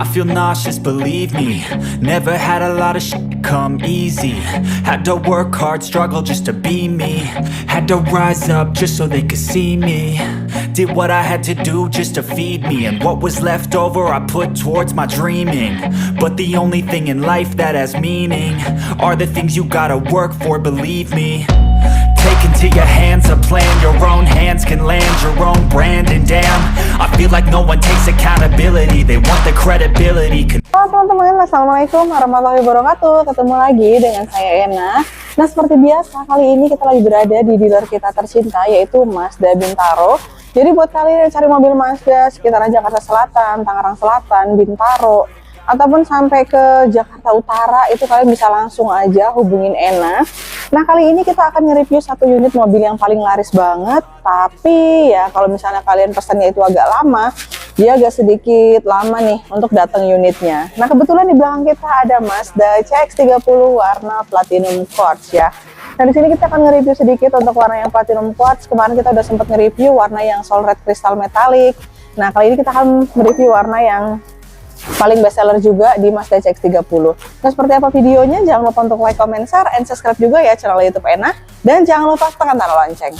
I feel nauseous, believe me. Never had a lot of shit come easy. Had to work hard, struggle just to be me. Had to rise up just so they could see me. Did what I had to do just to feed me, and what was left over I put towards my dreaming. But the only thing in life that has meaning are the things you gotta work for, believe me. Take into your hands a plan, your own hands can land your own brand. And damn, I feel like no one takes accountability. They want the credibility. Halo teman-teman, assalamualaikum warahmatullahi wabarakatuh. Ketemu lagi dengan saya Ena. Nah, seperti biasa kali ini kita lagi berada di dealer kita tercinta, yaitu Mazda Bintaro. Jadi buat kalian yang cari mobil Mazda sekitaran Jakarta Selatan, Tangerang Selatan, Bintaro, ataupun sampai ke Jakarta Utara, itu kalian bisa langsung aja hubungin Ena. Nah, kali ini kita akan nge-review satu unit mobil yang paling laris banget, tapi ya kalau misalnya kalian pesannya itu agak lama, dia agak sedikit lama nih untuk datang unitnya. Nah, kebetulan di belakang kita ada Mazda CX-30 warna Platinum Quartz ya. Nah, di sini kita akan nge-review sedikit untuk warna yang Platinum Quartz. Kemarin kita udah sempat nge-review warna yang Soul Red Crystal Metallic. Nah, kali ini kita akan nge-review warna yang paling best seller juga di Mazda CX-30. Nah, seperti apa videonya? Jangan lupa untuk like, comment, share, and subscribe juga ya channel YouTube Ena. Dan jangan lupa tekan tanda lonceng.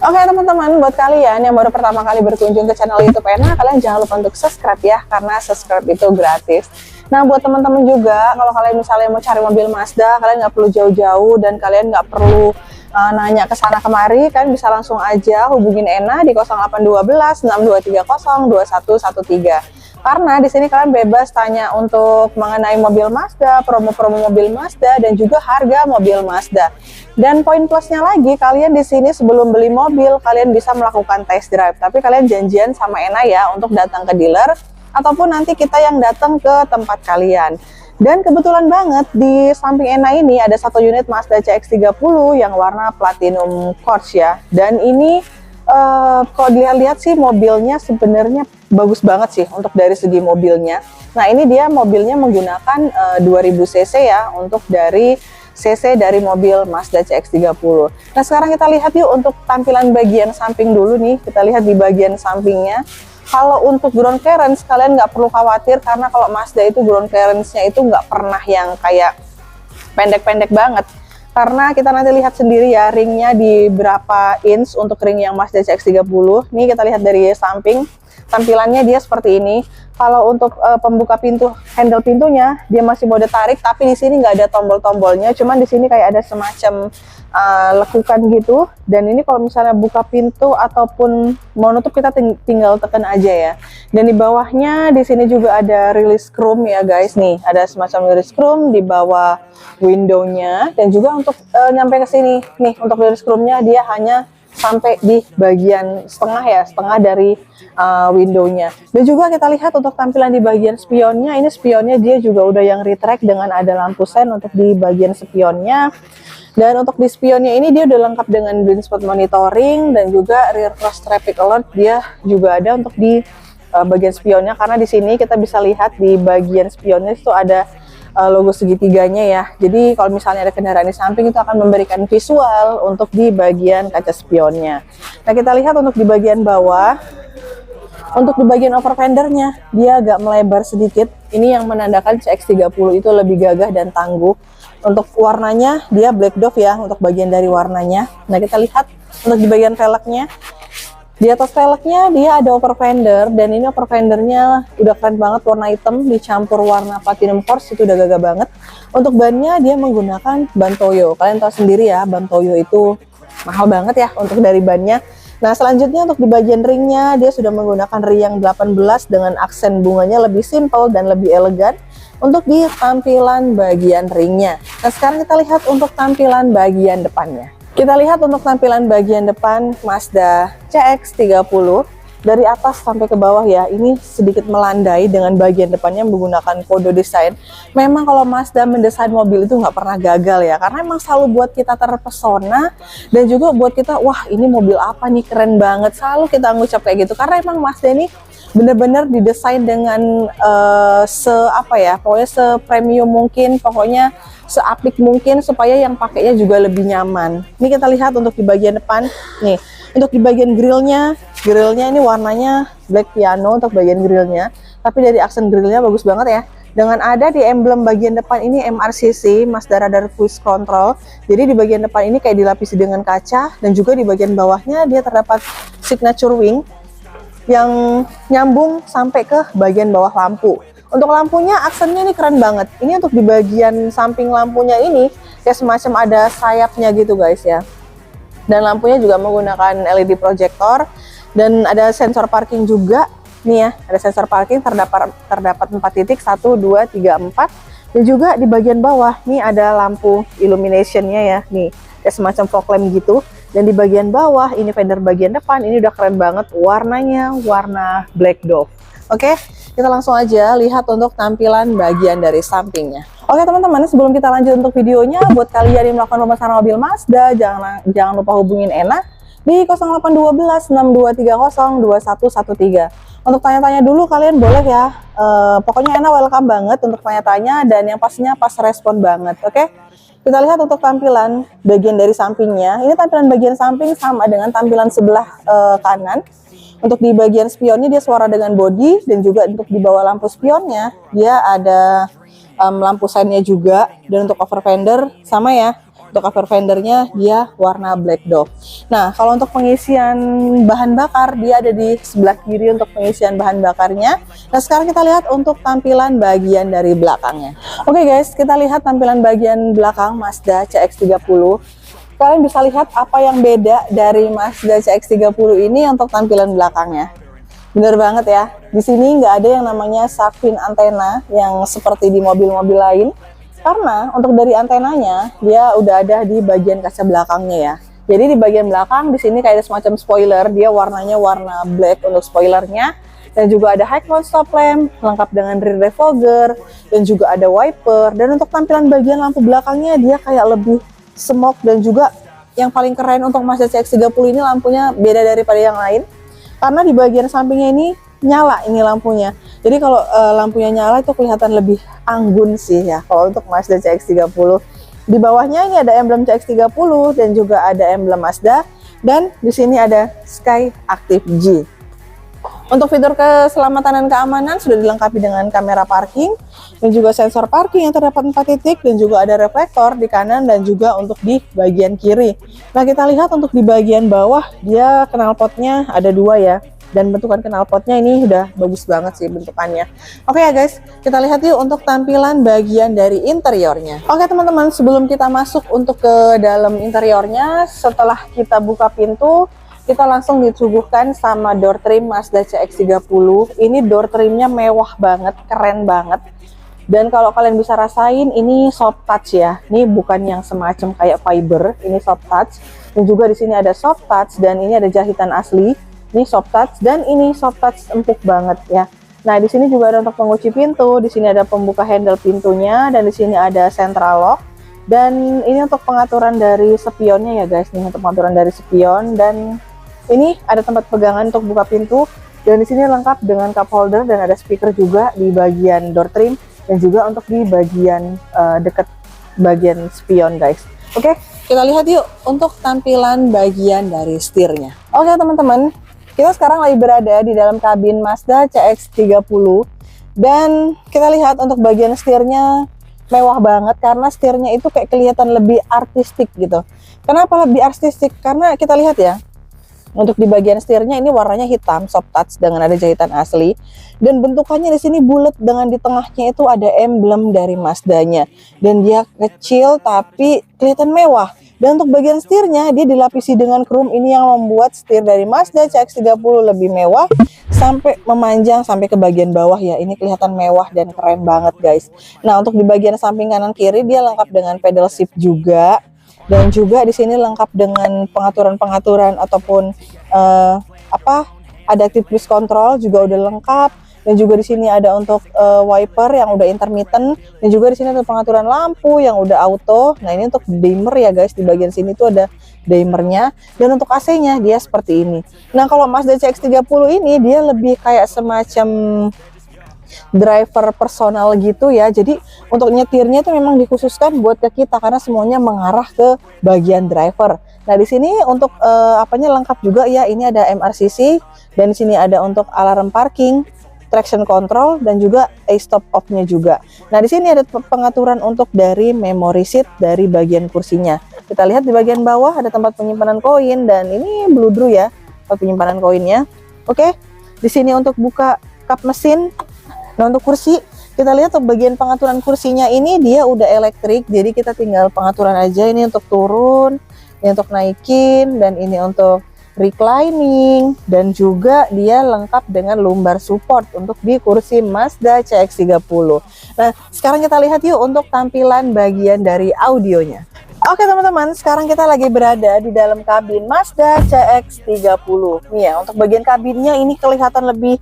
Oke teman-teman, buat kalian yang baru pertama kali berkunjung ke channel YouTube Ena, kalian jangan lupa untuk subscribe ya, karena subscribe itu gratis. Nah, buat teman-teman juga, kalau kalian misalnya mau cari mobil Mazda, kalian nggak perlu jauh-jauh dan kalian nggak perlu nanya ke sana kemari, kalian bisa langsung aja hubungin Ena di 0812 6230 2113. Karena di sini kalian bebas tanya untuk mengenai mobil Mazda, promo-promo mobil Mazda, dan juga harga mobil Mazda. Dan poin plusnya lagi, kalian di sini sebelum beli mobil, kalian bisa melakukan test drive. Tapi kalian janjian sama Ena ya untuk datang ke dealer, ataupun nanti kita yang datang ke tempat kalian. Dan kebetulan banget di samping Ena ini ada satu unit Mazda CX-30 yang warna Platinum Quartz ya. Dan ini kalau dilihat-lihat sih mobilnya sebenarnya bagus banget sih untuk dari segi mobilnya. Nah, ini dia mobilnya menggunakan 2000 cc ya untuk dari cc dari mobil Mazda CX-30. Nah, sekarang kita lihat yuk untuk tampilan bagian samping dulu nih. Kita lihat di bagian sampingnya. Kalau untuk ground clearance kalian nggak perlu khawatir, karena kalau Mazda itu ground clearance-nya itu nggak pernah yang kayak pendek-pendek banget. Karena kita nanti lihat sendiri ya ringnya di berapa inch untuk ring yang Mazda CX-30. Nih kita lihat dari samping, tampilannya dia seperti ini. Kalau untuk pembuka pintu, handle pintunya dia masih mode tarik, tapi di sini nggak ada tombol-tombolnya, cuman di sini kayak ada semacam lekukan gitu. Dan ini kalau misalnya buka pintu ataupun mau nutup kita tinggal tekan aja ya. Dan di bawahnya di sini juga ada release chrome ya guys, nih ada semacam release chrome di bawah windownya. Dan juga untuk nyampe ke sini nih untuk release chrome-nya dia hanya sampai di bagian setengah ya, setengah dari windownya. Dan juga kita lihat untuk tampilan di bagian spionnya, ini spionnya dia juga udah yang retract dengan ada lampu sen untuk di bagian spionnya. Dan untuk di spionnya ini dia udah lengkap dengan blind spot monitoring dan juga rear cross traffic alert dia juga ada untuk di bagian spionnya. Karena di sini kita bisa lihat di bagian spionnya itu ada logo segitiganya ya. Jadi kalau misalnya ada kendaraan di samping itu akan memberikan visual untuk di bagian kaca spionnya. Nah, kita lihat untuk di bagian bawah, untuk di bagian over fendernya dia agak melebar sedikit. Ini yang menandakan CX-30 itu lebih gagah dan tangguh. Untuk warnanya dia black dove ya untuk bagian dari warnanya. Nah, kita lihat untuk di bagian velgnya. Di atas velgnya dia ada over fender, dan ini over fendernya udah keren banget, warna hitam dicampur warna Platinum Quartz, itu udah gagah banget. Untuk bannya dia menggunakan ban Toyo. Kalian tahu sendiri ya, ban Toyo itu mahal banget ya untuk dari bannya. Nah, selanjutnya untuk di bagian ringnya dia sudah menggunakan ring yang 18 dengan aksen bunganya lebih simple dan lebih elegan untuk di tampilan bagian ringnya. Nah, sekarang kita lihat untuk tampilan bagian depannya. Kita lihat untuk tampilan bagian depan Mazda CX-30 dari atas sampai ke bawah ya. Ini sedikit melandai dengan bagian depannya menggunakan kode desain. Memang kalau Mazda mendesain mobil itu nggak pernah gagal ya, karena emang selalu buat kita terpesona dan juga buat kita, wah ini mobil apa nih, keren banget. Selalu kita ngucap kayak gitu, karena emang Mazda ini bener-bener didesain dengan pokoknya se-premium mungkin, pokoknya seapik mungkin supaya yang pakainya juga lebih nyaman. Ini kita lihat untuk di bagian depan nih, untuk di bagian grillnya ini warnanya black piano untuk bagian grillnya, tapi dari aksen grillnya bagus banget ya, dengan ada di emblem bagian depan ini MRCC, Mazda Radar Cruise Control. Jadi di bagian depan ini kayak dilapisi dengan kaca, dan juga di bagian bawahnya dia terdapat signature wing yang nyambung sampai ke bagian bawah lampu. Untuk lampunya aksennya ini keren banget. Ini untuk di bagian samping lampunya ini kayak semacam ada sayapnya gitu guys ya. Dan lampunya juga menggunakan LED projector dan ada sensor parking juga. Nih ya, ada sensor parking terdapat 4 titik, 1, 2, 3, 4. Dan juga di bagian bawah nih ada lampu illuminationnya ya. Nih, kayak semacam fog lamp gitu. Dan di bagian bawah ini fender bagian depan ini udah keren banget, warnanya warna black dove. Oke, kita langsung aja lihat untuk tampilan bagian dari sampingnya. Oke teman-teman, sebelum kita lanjut untuk videonya, buat kalian yang melakukan pemesanan mobil Mazda, jangan lupa hubungin Ena di 0812 6230 2113. Untuk tanya-tanya dulu kalian boleh ya. Pokoknya Ena welcome banget untuk tanya-tanya, dan yang pastinya pas respon banget. Oke, kita lihat untuk tampilan bagian dari sampingnya. Ini tampilan bagian samping sama dengan tampilan sebelah kanan. Untuk di bagian spionnya dia suara dengan body, dan juga untuk di bawah lampu spionnya dia ada lampu seinnya juga. Dan untuk cover fender sama ya, untuk cover fendernya dia warna black dove. Nah, kalau untuk pengisian bahan bakar dia ada di sebelah kiri untuk pengisian bahan bakarnya. Nah, sekarang kita lihat untuk tampilan bagian dari belakangnya. Oke guys, kita lihat tampilan bagian belakang Mazda CX-30. Kalian bisa lihat apa yang beda dari Mazda CX-30 ini untuk tampilan belakangnya. Bener banget ya, di sini nggak ada yang namanya shark fin antena yang seperti di mobil-mobil lain. Karena untuk dari antenanya, dia udah ada di bagian kaca belakangnya ya. Jadi di bagian belakang, di sini kayak ada semacam spoiler, dia warnanya warna black untuk spoilernya. Dan juga ada high cloud stop lamp, lengkap dengan rear defogger, dan juga ada wiper. Dan untuk tampilan bagian lampu belakangnya, dia kayak lebih smoke, dan juga yang paling keren untuk Mazda CX-30 ini lampunya beda daripada yang lain karena di bagian sampingnya ini nyala ini lampunya. Jadi kalau lampunya nyala itu kelihatan lebih anggun sih ya kalau untuk Mazda CX-30. Di bawahnya ini ada emblem CX-30 dan juga ada emblem Mazda, dan di sini ada Sky Active G. Untuk fitur keselamatan dan keamanan sudah dilengkapi dengan kamera parking dan juga sensor parking yang terdapat 4 titik, dan juga ada reflektor di kanan dan juga untuk di bagian kiri. Nah, kita lihat untuk di bagian bawah dia knalpotnya ada 2 ya, dan bentukan knalpotnya ini udah bagus banget sih bentukannya. Oke ya guys, kita lihat yuk untuk tampilan bagian dari interiornya. Oke teman-teman, sebelum kita masuk untuk ke dalam interiornya, setelah kita buka pintu, kita langsung disuguhkan sama door trim Mazda CX-30. Ini door trimnya mewah banget, keren banget. Dan kalau kalian bisa rasain, ini soft touch ya. Ini bukan yang semacam kayak fiber, ini soft touch. Dan juga di sini ada soft touch, dan ini ada jahitan asli. Ini soft touch, dan ini soft touch empuk banget ya. Nah, di sini juga ada untuk pengunci pintu, di sini ada pembuka handle pintunya, dan di sini ada central lock. Dan ini untuk pengaturan dari spionnya ya guys, nih untuk pengaturan dari spion. Dan ini ada tempat pegangan untuk buka pintu, dan di sini lengkap dengan cup holder, dan ada speaker juga di bagian door trim, dan juga untuk di bagian dekat bagian spion guys. Oke, kita lihat yuk untuk tampilan bagian dari setirnya. Oke teman-teman, kita sekarang lagi berada di dalam kabin Mazda CX-30, dan kita lihat untuk bagian setirnya mewah banget karena setirnya itu kayak kelihatan lebih artistik gitu. Kenapa lebih artistik? Karena kita lihat ya, untuk di bagian setirnya ini warnanya hitam, soft touch dengan ada jahitan asli, dan bentukannya di sini bulat dengan di tengahnya itu ada emblem dari Mazdanya, dan dia kecil tapi kelihatan mewah. Dan untuk bagian setirnya dia dilapisi dengan chrome, ini yang membuat setir dari Mazda CX-30 lebih mewah sampai memanjang sampai ke bagian bawah ya. Ini kelihatan mewah dan keren banget guys. Nah, untuk di bagian samping kanan kiri dia lengkap dengan pedal shift juga. Dan juga di sini lengkap dengan pengaturan-pengaturan ataupun adaptive cruise control juga udah lengkap. dan juga di sini ada untuk wiper yang udah intermittent, dan juga di sini ada pengaturan lampu yang udah auto. Nah ini untuk dimmer ya guys, di bagian sini tuh ada dimmernya, dan untuk AC-nya dia seperti ini. Nah kalau Mazda CX-30 ini dia lebih kayak semacam driver personal gitu ya, jadi untuk nyetirnya itu memang dikhususkan buat ke kita karena semuanya mengarah ke bagian driver. Nah di sini untuk apanya lengkap juga ya, ini ada MRCC, dan di sini ada untuk alarm parking, traction control, dan juga stop off-nya juga. Nah di sini ada pengaturan untuk dari memory seat dari bagian kursinya. Kita lihat di bagian bawah ada tempat penyimpanan koin, dan ini bludru ya tempat penyimpanan koinnya. Oke, di sini untuk buka kap mesin. Nah untuk kursi, kita lihat untuk bagian pengaturan kursinya ini dia udah elektrik, jadi kita tinggal pengaturan aja. Ini untuk turun, ini untuk naikin, dan ini untuk reclining, dan juga dia lengkap dengan lumbar support untuk di kursi Mazda CX-30. Nah sekarang kita lihat yuk untuk tampilan bagian dari audionya. Oke teman-teman, sekarang kita lagi berada di dalam kabin Mazda CX-30. Nih ya, untuk bagian kabinnya ini kelihatan lebih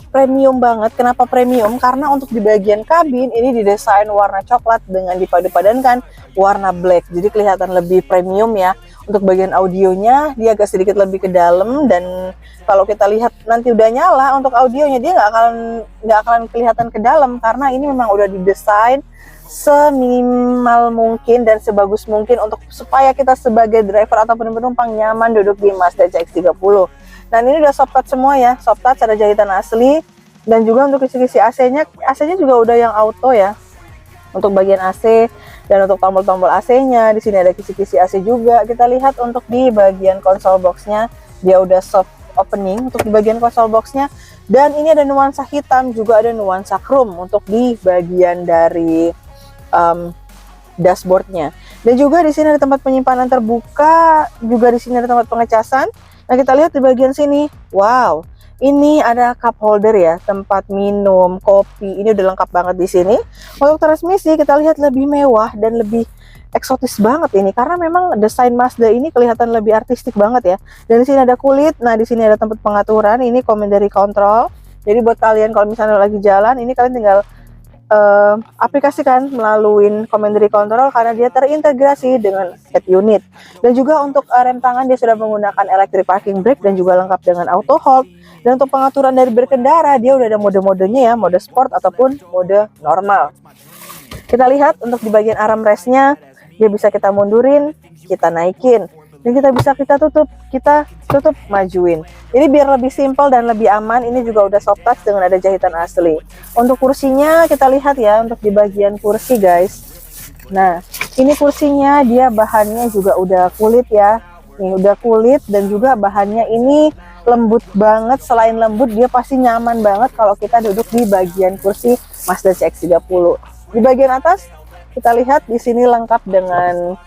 premium banget. Kenapa premium? Karena untuk di bagian kabin ini didesain warna coklat dengan dipadu-padankan warna black. Jadi kelihatan lebih premium ya. Untuk bagian audionya dia agak sedikit lebih ke dalam, dan kalau kita lihat nanti udah nyala untuk audionya dia nggak akan kelihatan ke dalam karena ini memang udah didesain seminimal mungkin dan sebagus mungkin untuk supaya kita sebagai driver ataupun penumpang nyaman duduk di Mazda CX-30. Dan ini udah soft touch semua ya, soft touch, ada jahitan asli, dan juga untuk kisi-kisi AC-nya juga udah yang auto ya. Untuk bagian AC dan untuk tombol-tombol AC-nya di sini ada kisi-kisi AC juga. Kita lihat untuk di bagian console box-nya dia udah soft opening untuk di bagian console box-nya, dan ini ada nuansa hitam, juga ada nuansa chrome untuk di bagian dari dashboardnya. Dan juga di sini ada tempat penyimpanan terbuka, juga di sini ada tempat pengecasan. Nah kita lihat di bagian sini, wow, ini ada cup holder ya, tempat minum kopi. Ini udah lengkap banget di sini. Untuk transmisi kita lihat lebih mewah dan lebih eksotis banget ini, karena memang desain Mazda ini kelihatan lebih artistik banget ya. Dan di sini ada kulit. Nah di sini ada tempat pengaturan. Ini commandery control. Jadi buat kalian kalau misalnya lagi jalan, ini kalian tinggal aplikasikan melalui commandery control karena dia terintegrasi dengan head unit. Dan juga untuk rem tangan dia sudah menggunakan electric parking brake dan juga lengkap dengan auto hold. Dan untuk pengaturan dari berkendara dia udah ada mode-modenya ya, mode sport ataupun mode normal. Kita lihat untuk di bagian armrestnya dia bisa kita mundurin, kita naikin, dan kita tutup majuin. Ini biar lebih simpel dan lebih aman. Ini juga udah soft touch dengan ada jahitan asli. Untuk kursinya kita lihat ya, untuk di bagian kursi guys. Nah ini kursinya dia bahannya juga udah kulit ya. Nih udah kulit, dan juga bahannya ini lembut banget. Selain lembut dia pasti nyaman banget kalau kita duduk di bagian kursi Mazda CX-30. Di bagian atas kita lihat di sini lengkap dengan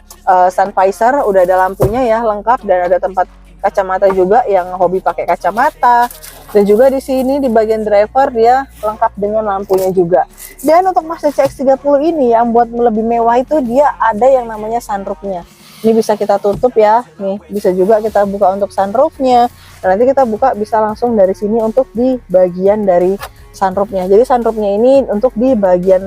sun visor, udah ada lampunya ya, lengkap, dan ada tempat kacamata juga yang hobi pakai kacamata. Dan juga di sini di bagian driver dia lengkap dengan lampunya juga. Dan untuk Mazda CX-30 ini yang buat lebih mewah itu dia ada yang namanya sunroofnya. Ini bisa kita tutup ya, nih bisa juga kita buka untuk sunroofnya. Dan nanti kita buka bisa langsung dari sini untuk di bagian dari sunroofnya. Jadi sunroofnya ini untuk di bagian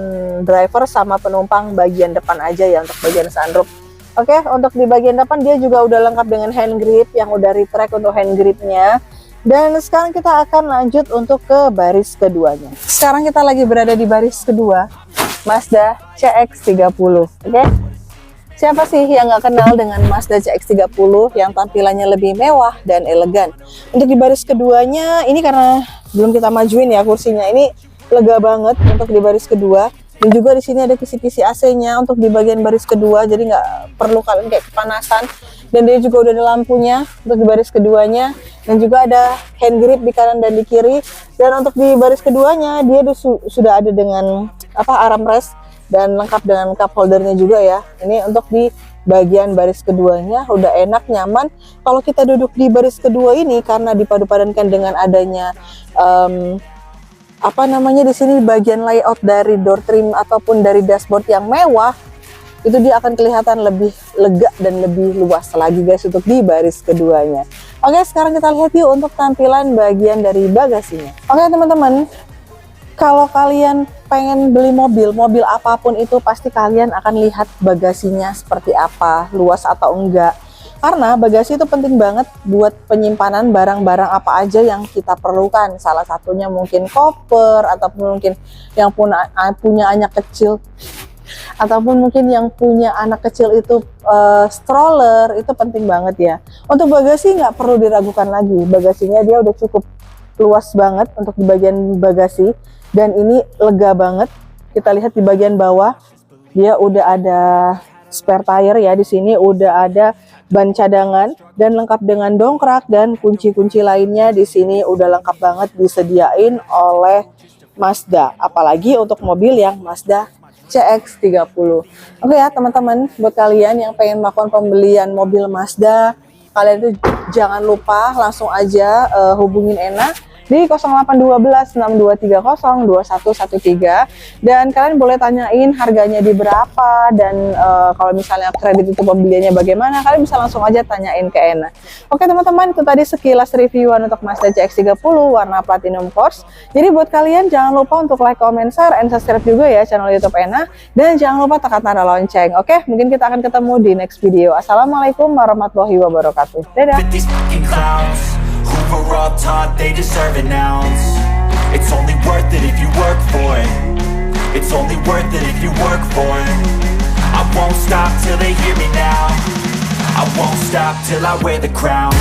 driver sama penumpang bagian depan aja ya untuk bagian sunroof. Oke, untuk di bagian depan dia juga udah lengkap dengan hand grip yang udah retract untuk hand gripnya. Dan sekarang kita akan lanjut untuk ke baris keduanya. Sekarang kita lagi berada di baris kedua Mazda CX-30. Oke, siapa sih yang nggak kenal dengan Mazda CX-30 yang tampilannya lebih mewah dan elegan? Untuk di baris keduanya ini karena belum kita majuin ya kursinya, ini lega banget untuk di baris kedua. Dan juga di sini ada kisi-kisi AC-nya untuk di bagian baris kedua, jadi nggak perlu kalian kayak kepanasan. Dan dia juga udah ada lampunya untuk di baris keduanya, dan juga ada hand grip di kanan dan di kiri. Dan untuk di baris keduanya dia sudah ada dengan armrest dan lengkap dengan cup holdernya juga ya. Ini untuk di bagian baris keduanya udah enak, nyaman. Kalau kita duduk di baris kedua ini karena dipadu-padankan dengan adanya di sini bagian layout dari door trim ataupun dari dashboard yang mewah, itu dia akan kelihatan lebih lega dan lebih luas lagi guys untuk di baris keduanya. Oke, sekarang kita lihat yuk untuk tampilan bagian dari bagasinya. Oke teman-teman, kalau kalian pengen beli mobil apapun itu pasti kalian akan lihat bagasinya seperti apa, luas atau enggak. Karena bagasi itu penting banget buat penyimpanan barang-barang apa aja yang kita perlukan. Salah satunya mungkin koper, ataupun mungkin yang punya anak kecil, ataupun mungkin yang punya anak kecil itu stroller, itu penting banget ya. Untuk bagasi nggak perlu diragukan lagi, bagasinya dia udah cukup luas banget untuk di bagian bagasi, dan ini lega banget. Kita lihat di bagian bawah dia udah ada spare tire ya, di sini udah ada ban cadangan dan lengkap dengan dongkrak dan kunci-kunci lainnya. Di sini udah lengkap banget disediain oleh Mazda, apalagi untuk mobil yang Mazda CX-30. Oke ya teman-teman, buat kalian yang pengen melakukan pembelian mobil Mazda, kalian itu jangan lupa langsung aja hubungin Ena di 0812 6230 2113, dan kalian boleh tanyain harganya di berapa, dan kalau misalnya kredit itu pembeliannya bagaimana, kalian bisa langsung aja tanyain ke Ena. Oke teman-teman, itu tadi sekilas reviewan untuk Mazda CX-30 warna Platinum Quartz. Jadi buat kalian jangan lupa untuk like, comment, share, and subscribe juga ya channel YouTube Ena, dan jangan lupa tekan tanda lonceng. Oke, mungkin kita akan ketemu di next video. Assalamualaikum warahmatullahi wabarakatuh. Dadah. We're all taught they deserve an ounce. It's only worth it if you work for it. It's only worth it if you work for it. I won't stop till they hear me now. I won't stop till I wear the crown.